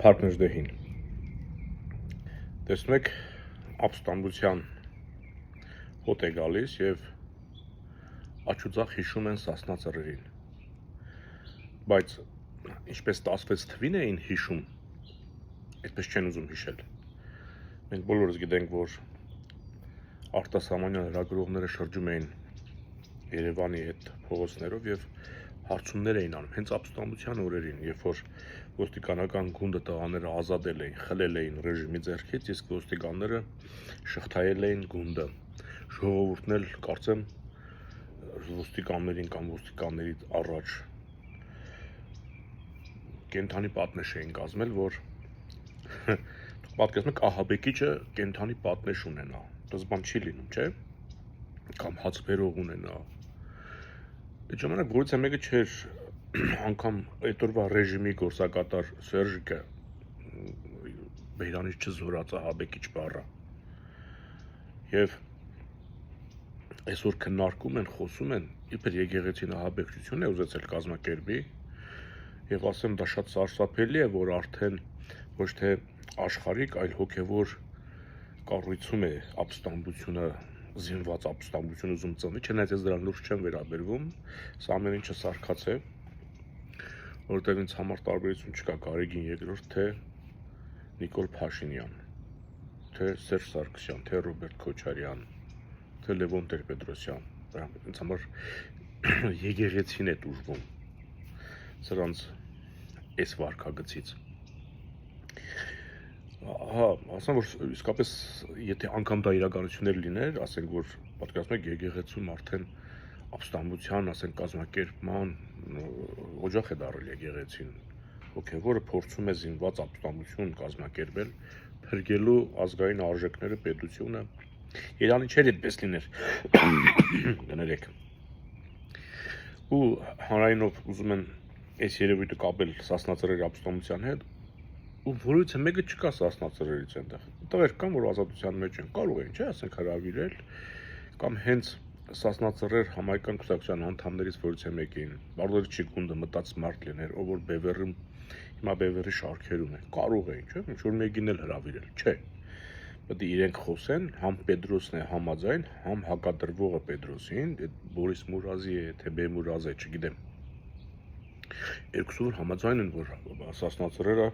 Փարքնժդեհին տեսնում եք ապստամբության հոտ է գալիս եւ աչուձախ հիշում են Սասնա ծռերին, բայց ինչպես 16 թվին էին հիշում, այդպես չեն ուզում հիշել։ Մենք բոլորս գիտենք, որ արտասահմանյան լրագրողները շրջում էին Երևանի այդ փողոցներով եւ հարցումներ էին անում հենց ապստամբության օրերին, երբ որ ոստիկանական գունդը տղաները ազատել էին, խլել էին ռեժիմի ձեռքից, իսկ ոստիկանները շղթայել էին գունդը։ Ժողովուրդն էլ կարծեմ ոստիկաններին կամ ոստիկանների առաջ կենթանի պատնեշ էին կազմել, որ պատկերացնեք ահաբեկիչը կենթանի պատնեշ ունենա, դες բան չի լինում, չէ՞, կամ հացբերող ունենա։ Այդ ժամանակ որից է մեկը չէր անգամ այդ օրվա ռեժիմի գործակատար Սերժիկը բերանից չզորած ահաբեկիչ բառը։ Եվ այսօր քննարկում են, խոսում են, իբր եկեղեցին ահաբեկչություն է ուզեցել կազմակերպի, եւ ասեմ դա շատ սարսափելի է, որ արդեն ոչ թե աշխարհիկ, այլ հոգեվոր կառույցում է ապստամբությունը, զինված ապստամբություն ուզում ծնի, չնայած ես դրան լուրջ չեմ վերաբերվում, սա ամեն ինչը սարքած է, որովհետեւ ինձ համար տարբերություն չկա Գարեգին II, թե Նիկոլ Փաշինյան, թե Սերժ Սարգսյան, թե Ռոբերտ Քոչարյան, թե Լևոն Տեր-Պետրոսյան, դրանք ինձ համար եկեղեցին է դժվում սրանց այս վարքագծից։ Ահա, ասեմ, որ իսկապես եթե անգամ դա իրականություններ լիներ, ասենք, որ պատկերացնեք եկեղեցում արդեն ապստամբության, ասենք, կազմակերպման օջախ է դարել եկեղեցին, հոգևորը փորձում է զինված ապստամբություն կազմակերպել, փրկելու ազգային արժեքները, պետությունը, Իրանի չէր այդպես լիներ, կներեք։ Ու հանրայինով ուզում են այս երևույթը կապել Սասնա ծռերի ապստամբության հետ, ու որից մեկը չկա Սասնա ծռերից այնտեղ։ Տղեր կան, որ ազատության մեջ են, կարող են, չէ՞, ասենք հրավիրել, կամ հենց Սասնա ծռեր համայնքային կուսակցության անդամներից որից մեկին, բարդորի չի գունդը մտած մարդ լիներ, ով որ Բևեռում, հիմա Բևեռի շարքերում է, կարող էին, չէ՞, ինչ որ մեկին էլ հրավիրել, չէ։ Պետք է իրենք խոսեն, համ Պետրոսն է համաձայն, համ հակադրվողը Պետրոսին, այդ Բորիս Մուրազի է, թե Բեմուրազ է, չգիտեմ։ Երկուսը համաձայն են, որ Սասնա ծռերը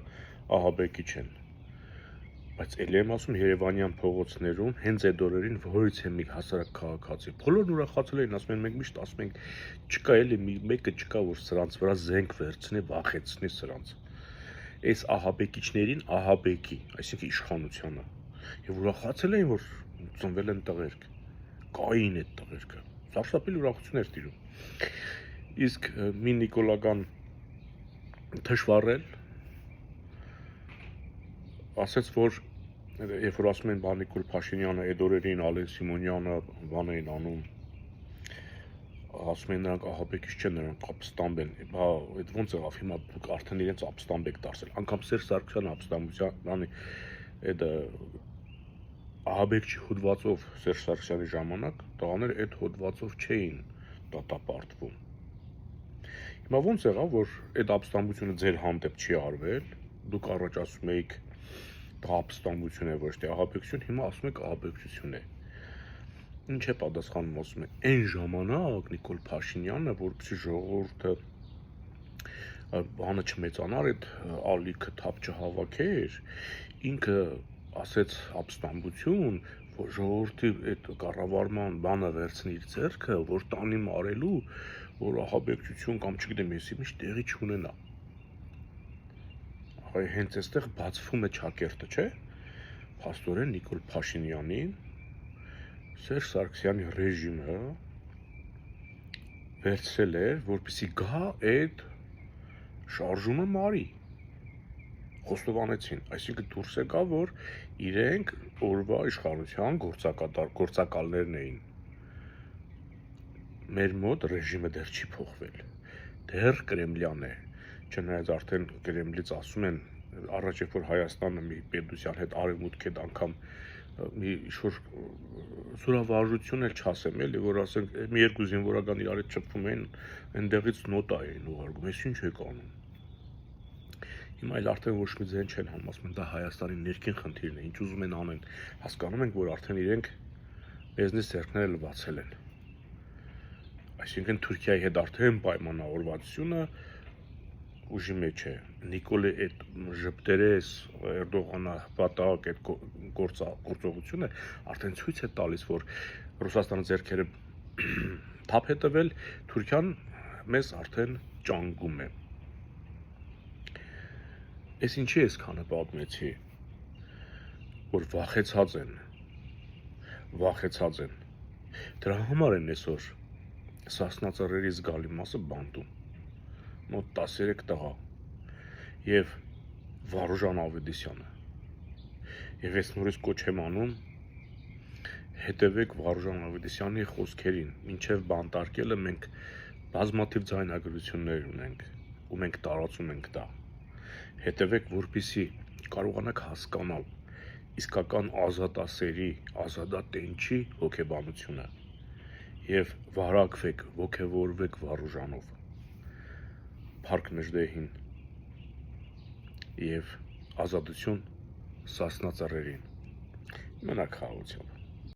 ահաբեկիչ են, բայց ելի եմ ասում Երևանյան փողոցներում հենց այդ օրերին որից է մի հասարակ քաղաքացի, բոլորն ուրախացել էին, ասում են մենք միշտ ասում ենք չկա էլի մեկը չկա, որ սրանց վրա զենք վերցնի, վախեցնի սրանց, այս ահաբեկիչներին ահաբեկի, այսինքն իշխանությանը, եւ ուրախացել էին, որ ծնվել են տղերք, կային այդ տղերքը, սարսափելի ուրախություն էր տիրում, իսկ մի նիկոլական թշվառել ասաց, որ երբ որ ասում են Նիկոլ Փաշինյանը, այդ օրերին Ալեն Սիմոնյանը բան էին անում, ասում են նրանք ահաբեկիչ չեն, նրանք ապստամբ են, բա այդ ոնց եղավ, հիմա դուք արդեն իրենց ապստամբ եք դարձել, անգամ Սերժ Սարգսյանը ապստամբության, այդ ահաբեկչի հոդվածով Սերժ Սարգսյանի ժամանակ տղաները այդ հոդվածով չէին դատապարտվում։ Հիմա ոնց եղավ, որ այդ ապստամբությունը ձեր հանդեպ չի արվել, դուք առաջ ասում եք դա ապստամբություն է, ոչ թե ահաբեկչություն, հիմա ասում եք ահաբեկչություն է։ Ինչ է պատասխանում, ասում է, այն ժամանակ Նիկոլ Փաշինյանը, որպեսզի ժողովուրդը բանը չմեծանար, այդ ալիքը թափ չհավաքեր, ինքը ասեց ապստամբություն, որ ժողովրդի այդ կառավարման բանը վերցնի իր ձեռքը, որ տանի մարելու, որ ահաբեկչություն կամ չգիտեմ եսի ինչ տեղի չունենա։ Հենց այստեղ բացվում է ճակերտը, չէ՞։ Փաստորեն Նիկոլ Փաշինյանին Սերժ Սարգսյանի ռեժիմը վերցրել էր, որպեսզի գա այդ շարժումը մարի։ Խոստովանեցին, այսինքն դուրս եկա, որ իրենք օրվա իշխանության գործակալներն էին։ Մեր մոտ ռեժիմը դեռ չի փոխվել, դեռ կրեմլյան է, չնայած արդեն Կրեմլից ասում են, առաջ երբ որ Հայաստանը մի պետության հետ արևմուտք հետ անգամ մի ինչ-որ զորավարժություն էլ չասեմ, էլի, որ ասենք մի երկու զինվորական իրար հետ շփվում էին, այնտեղից նոտա էին ուղարկում, ես ինչ եք անում։ Հիմա այլ արդեն ոչ մի ձեն չեն հանում, ասում են դա Հայաստանի ներքին խնդիրն է, ինչ ուզում են անեն, հասկանում ենք, որ արդեն իրենք բեզնես ձեռքները լվացել են։ Այսինքն Թուրքիայի հետ արդեն պայմանավորվածությունը ուժի մեջ է։ Նիկոլի այդ ժպտերես Էրդողանը հպատակ այդ գործողությունը արդեն ցույց է տալիս, որ Ռուսաստանը ձեռքերը թափ է տվել, Թուրքիան մեզ արդեն ճանգում է։ Այս ինչի ես քանը պատմեցի, որ վախեցած են։ Դրա համար են այսօր Սասնա ծռերի զգալի մասը բանտում, մոտ 13 տղա և Վարուժան Ավետիսյանը։ Եվ ես նորից կոչ եմ անում, հետևեք Վարուժան Ավետիսյանի խոսքերին, մինչև բանտարկելը մենք բազմաթիվ ձայնագրություններ ունենք ու մենք տարածում ենք դա։ Հետևեք, որպեսզի կարողանաք հասկանալ իսկական ազատասերի, ազատատենչի հոգեբանությունը և վարակվեք, ոգևորվեք Վարուժանով, Փառք Նժդեհին և ազատություն Սասնա ծռերին։ Մնաք խաղաղությամբ։